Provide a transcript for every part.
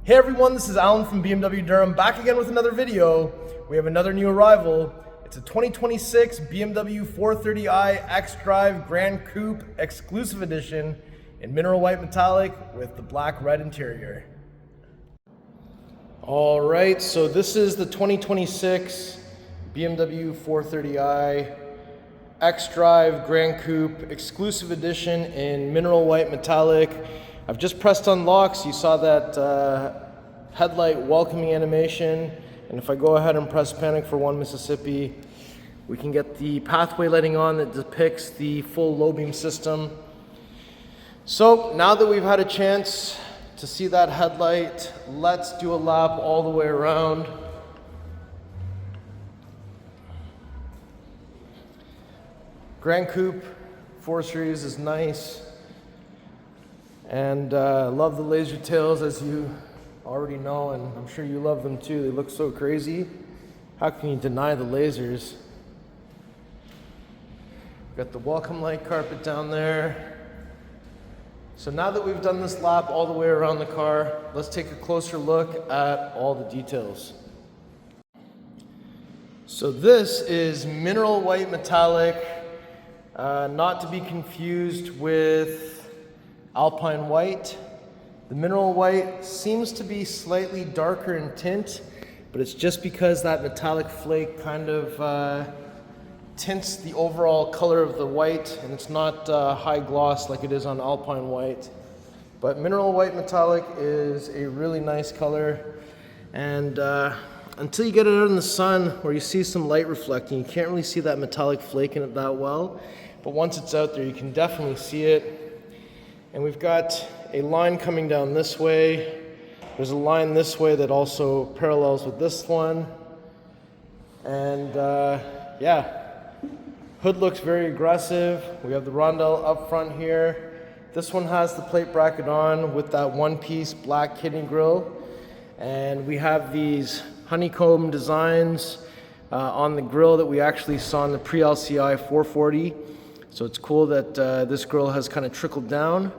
Hey everyone, this is Alan from BMW Durham, back again with another video. We have another new arrival. It's a 2026 BMW 430i xDrive Gran Coupe Exclusive Edition in mineral white metallic with the black red interior. All right, so this is the 2026 BMW 430i xDrive Gran Coupe Exclusive Edition in mineral white metallic. I've just pressed unlock, so you saw that headlight welcoming animation. And if I go ahead and press panic for 1 Mississippi, we can get the pathway lighting on that depicts the full low beam system. So now that we've had a chance to see that headlight, let's do a lap all the way around. Gran Coupe 4 Series is nice. And love the laser tails, as you already know, and I'm sure you love them too. They look so crazy. How can you deny the lasers? Got the welcome light carpet down there. So now that we've done this lap all the way around the car, let's take a closer look at all the details. So this is mineral white metallic, not to be confused with Alpine white. The mineral white seems to be slightly darker in tint, but it's just because that metallic flake kind of tints the overall color of the white, and it's not high gloss like it is on Alpine white. But mineral white metallic is a really nice color, and until you get it out in the sun where you see some light reflecting, you can't really see that metallic flake in it that well. But once it's out there, you can definitely see it. And we've got a line coming down this way. There's a line this way that also parallels with this one. And yeah, hood looks very aggressive. We have the rondelle up front here. This one has the plate bracket on with that one-piece black kidney grille. And we have these honeycomb designs on the grille that we actually saw in the pre-LCI 440. So it's cool that this grille has kind of trickled down.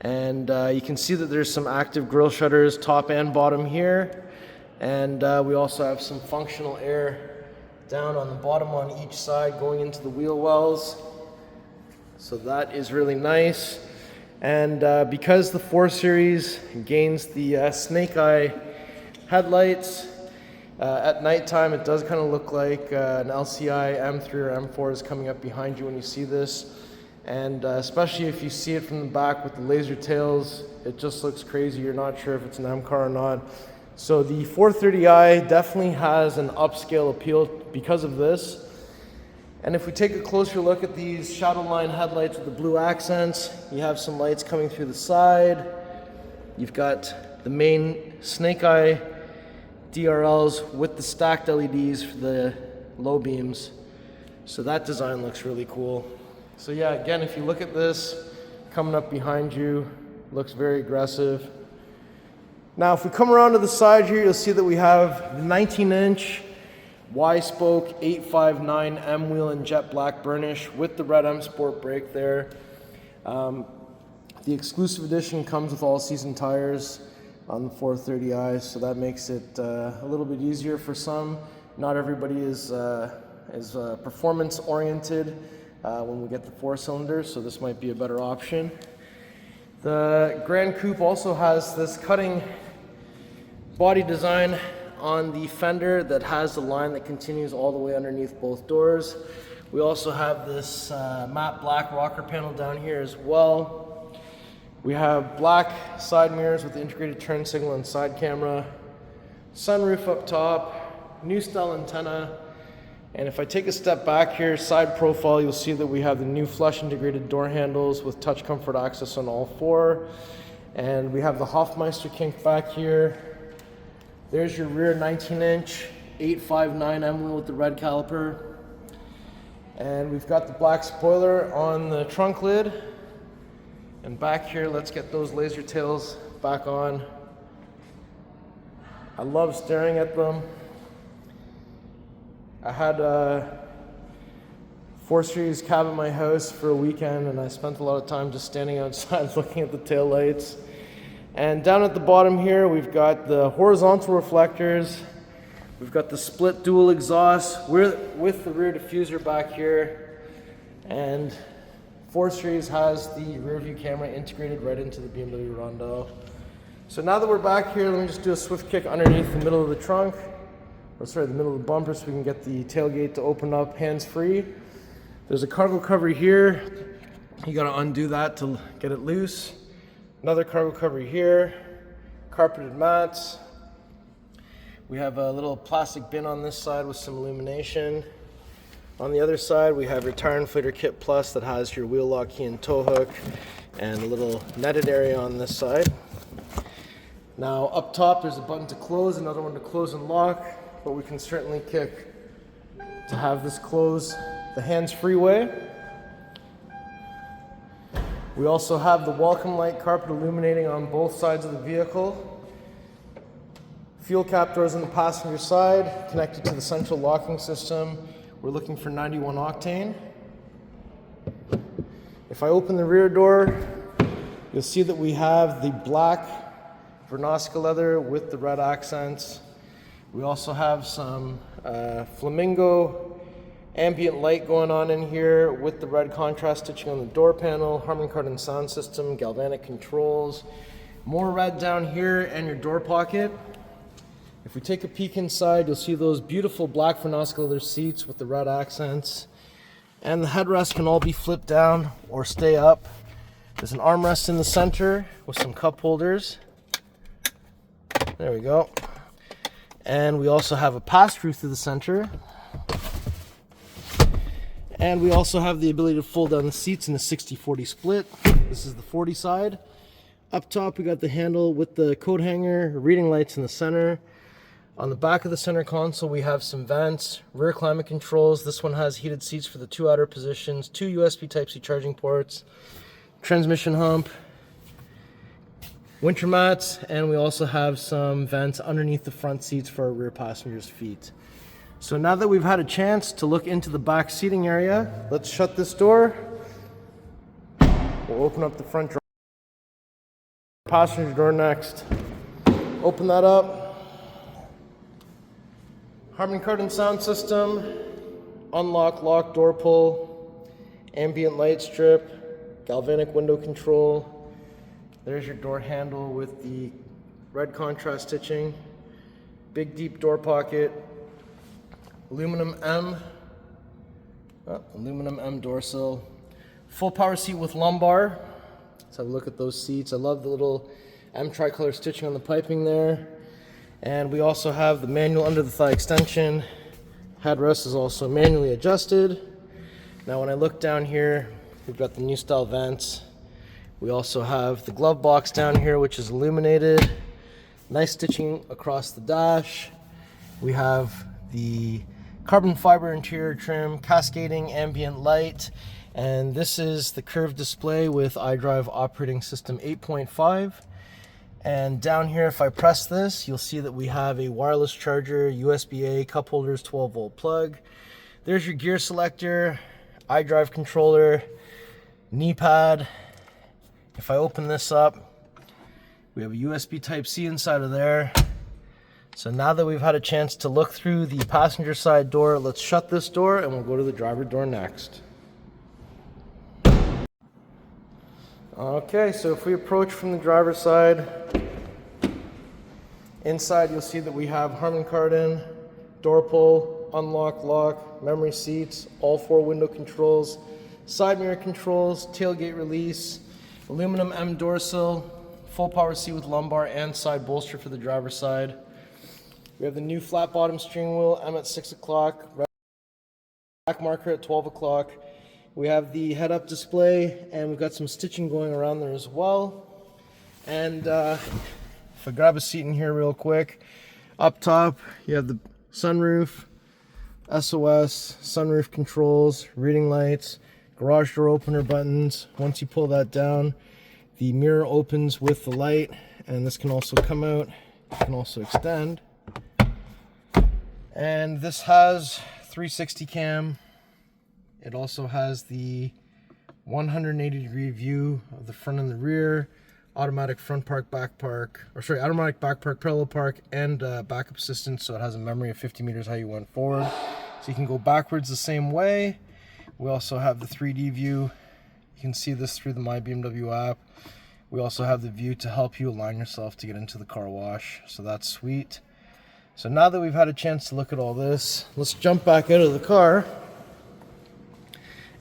And you can see that there's some active grille shutters top and bottom here. And we also have some functional air down on the bottom on each side going into the wheel wells. So that is really nice. And because the 4 Series gains the snake eye headlights, at nighttime it does kind of look like an LCI M3 or M4 is coming up behind you when you see this. And especially if you see it from the back with the laser tails, it just looks crazy. You're not sure if it's an M car or not. So the 430i definitely has an upscale appeal because of this. And if we take a closer look at these shadow line headlights with the blue accents, you have some lights coming through the side. You've got the main snake eye DRLs with the stacked LEDs for the low beams. So that design looks really cool. So yeah, again, if you look at this, coming up behind you, looks very aggressive. Now, if we come around to the side here, you'll see that we have the 19-inch Y-spoke 859 M wheel in jet black burnish with the red M Sport brake there. The exclusive edition comes with all-season tires on the 430i, so that makes it a little bit easier for some. Not everybody is performance-oriented when we get the 4 cylinders, so this might be a better option. The Gran Coupe also has this cutting body design on the fender that has the line that continues all the way underneath both doors. We also have this matte black rocker panel down here as well. We have black side mirrors with the integrated turn signal and side camera, sunroof up top, new style antenna. And if I take a step back here, side profile, you'll see that we have the new flush integrated door handles with touch comfort access on all 4. And we have the Hofmeister kink back here. There's your rear 19-inch 859 M wheel with the red caliper. And we've got the black spoiler on the trunk lid. And back here, let's get those laser tails back on. I love staring at them. I had a 4 Series cab at my house for a weekend, and I spent a lot of time just standing outside looking at the taillights. And down at the bottom here, we've got the horizontal reflectors. We've got the split dual exhaust with the rear diffuser back here. And 4 Series has the rear view camera integrated right into the BMW Rondo. So now that we're back here, let me just do a swift kick underneath the middle of the trunk, or sorry, the middle of the bumper, so we can get the tailgate to open up hands-free. There's a cargo cover here. You gotta undo that to get it loose. Another cargo cover here, carpeted mats. We have a little plastic bin on this side with some illumination. On the other side, we have your tire inflator kit plus that has your wheel lock key and tow hook, and a little netted area on this side. Now up top, there's a button to close, another one to close and lock, but we can certainly kick to have this close the hands-free way. We also have the welcome light carpet illuminating on both sides of the vehicle. Fuel cap doors on the passenger side, connected to the central locking system. We're looking for 91 octane. If I open the rear door, you'll see that we have the black Vernasca leather with the red accents. We also have some flamingo ambient light going on in here with the red contrast stitching on the door panel, Harman Kardon sound system, galvanic controls, more red down here, and your door pocket. If we take a peek inside, you'll see those beautiful black Vernasca leather seats with the red accents, and the headrest can all be flipped down or stay up. There's an armrest in the center with some cup holders. There we go. And we also have a pass-through through the center. And we also have the ability to fold down the seats in a 60-40 split. This is the 40 side. Up top, we got the handle with the coat hanger, reading lights in the center. On the back of the center console, we have some vents, rear climate controls. This one has heated seats for the 2 outer positions, 2 USB Type-C charging ports, transmission hump, winter mats, and we also have some vents underneath the front seats for our rear passengers' feet. So now that we've had a chance to look into the back seating area, let's shut this door. We'll open up the front passenger door next. Open that up. Harman Kardon sound system, unlock, lock, door pull, ambient light strip, galvanic window control. There's your door handle with the red contrast stitching, big deep door pocket, aluminum M door sill, full power seat with lumbar. Let's have a look at those seats. I love the little M tricolor stitching on the piping there. And we also have the manual under the thigh extension. Headrest is also manually adjusted. Now when I look down here, we've got the new style vents. We also have the glove box down here, which is illuminated. Nice stitching across the dash. We have the carbon fiber interior trim, cascading ambient light, and this is the curved display with iDrive operating system 8.5. And down here, if I press this, you'll see that we have a wireless charger, USB-A, cup holders, 12-volt plug. There's your gear selector, iDrive controller, knee pad. If I open this up, we have a USB Type-C inside of there. So now that we've had a chance to look through the passenger side door, let's shut this door and we'll go to the driver door next. Okay, so if we approach from the driver's side, inside you'll see that we have Harman Kardon, door pull, unlock, lock, memory seats, all 4 window controls, side mirror controls, tailgate release, aluminum M door sill, full power seat with lumbar and side bolster for the driver's side. We have the new flat bottom steering wheel, M at 6 o'clock, back marker at 12 o'clock. We have the head-up display, and we've got some stitching going around there as well. And if I grab a seat in here real quick, up top you have the sunroof, SOS, sunroof controls, reading lights, garage door opener buttons. Once you pull that down, the mirror opens with the light, and this can also come out, it can also extend. And this has 360 cam. It also has the 180 degree view of the front and the rear, automatic front park, back park, or sorry, automatic back park, parallel park, and backup assistance, so it has a memory of 50 meters how you went forward. So you can go backwards the same way. We also have the 3D view. You can see this through the My BMW app. We also have the view to help you align yourself to get into the car wash, so that's sweet. So now that we've had a chance to look at all this, let's jump back out of the car.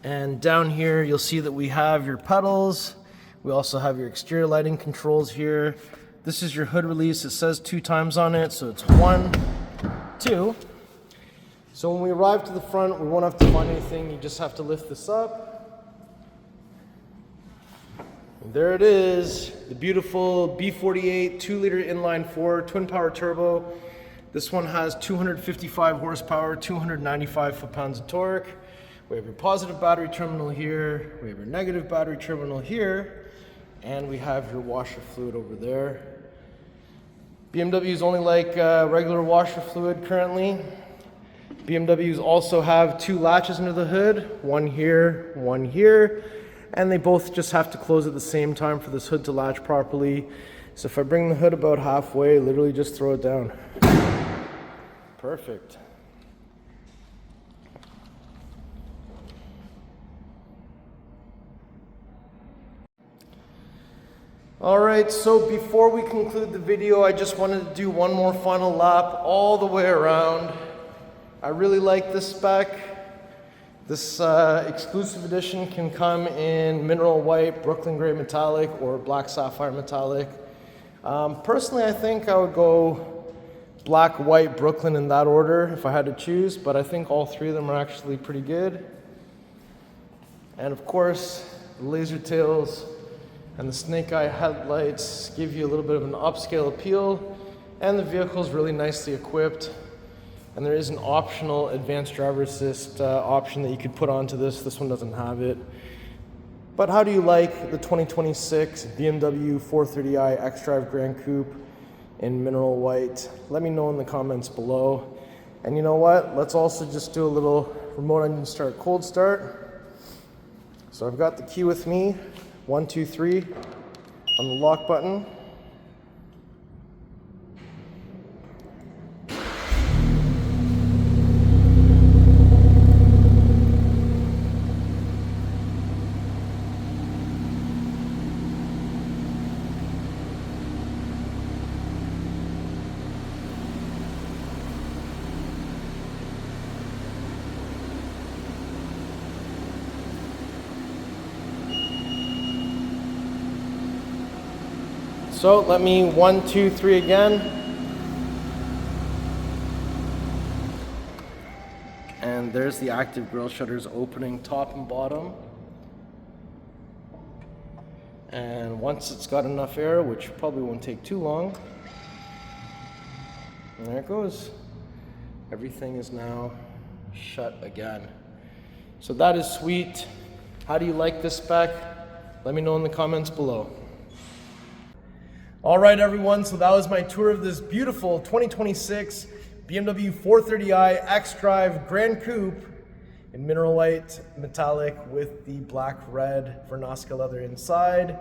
And down here, you'll see that we have your pedals. We also have your exterior lighting controls here. This is your hood release. It says 2 times on it, so it's 1, 2. So when we arrive to the front, we won't have to find anything. You just have to lift this up. And there it is, the beautiful B48 2-liter inline-4 twin-power turbo. This one has 255 horsepower, 295 foot-pounds of torque. We have your positive battery terminal here. We have your negative battery terminal here. And we have your washer fluid over there. BMWs only like regular washer fluid currently. BMWs also have 2 latches under the hood, one here, and they both just have to close at the same time for this hood to latch properly. So if I bring the hood about halfway, literally just throw it down. Perfect. Alright, so before we conclude the video, I just wanted to do one more final lap all the way around. I really like this spec. This exclusive edition can come in mineral white, Brooklyn gray metallic, or black sapphire metallic. Personally, I think I would go black, white, Brooklyn in that order if I had to choose, but I think all 3 of them are actually pretty good. And of course, the laser tails and the snake eye headlights give you a little bit of an upscale appeal, and the vehicle is really nicely equipped. And there is an optional advanced driver assist option that you could put onto this. This one doesn't have it. But how do you like the 2026 BMW 430i xDrive Gran Coupe in mineral white? Let me know in the comments below. And you know what? Let's also just do a little remote engine start, cold start. So I've got the key with me. 1, 2, 3 on the lock button. So let me 1, 2, 3 again. And there's the active grille shutters opening top and bottom. And once it's got enough air, which probably won't take too long, and there it goes. Everything is now shut again. So that is sweet. How do you like this spec? Let me know in the comments below. All right, everyone, so that was my tour of this beautiful 2026 BMW 430i xDrive Gran Coupe in mineral white metallic with the black-red Vernasca leather inside.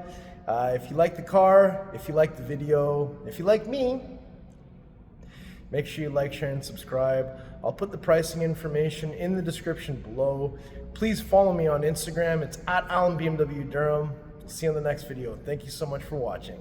If you like the car, if you like the video, if you like me, make sure you like, share, and subscribe. I'll put the pricing information in the description below. Please follow me on Instagram. It's @AlanBMWDurham. See you on the next video. Thank you so much for watching.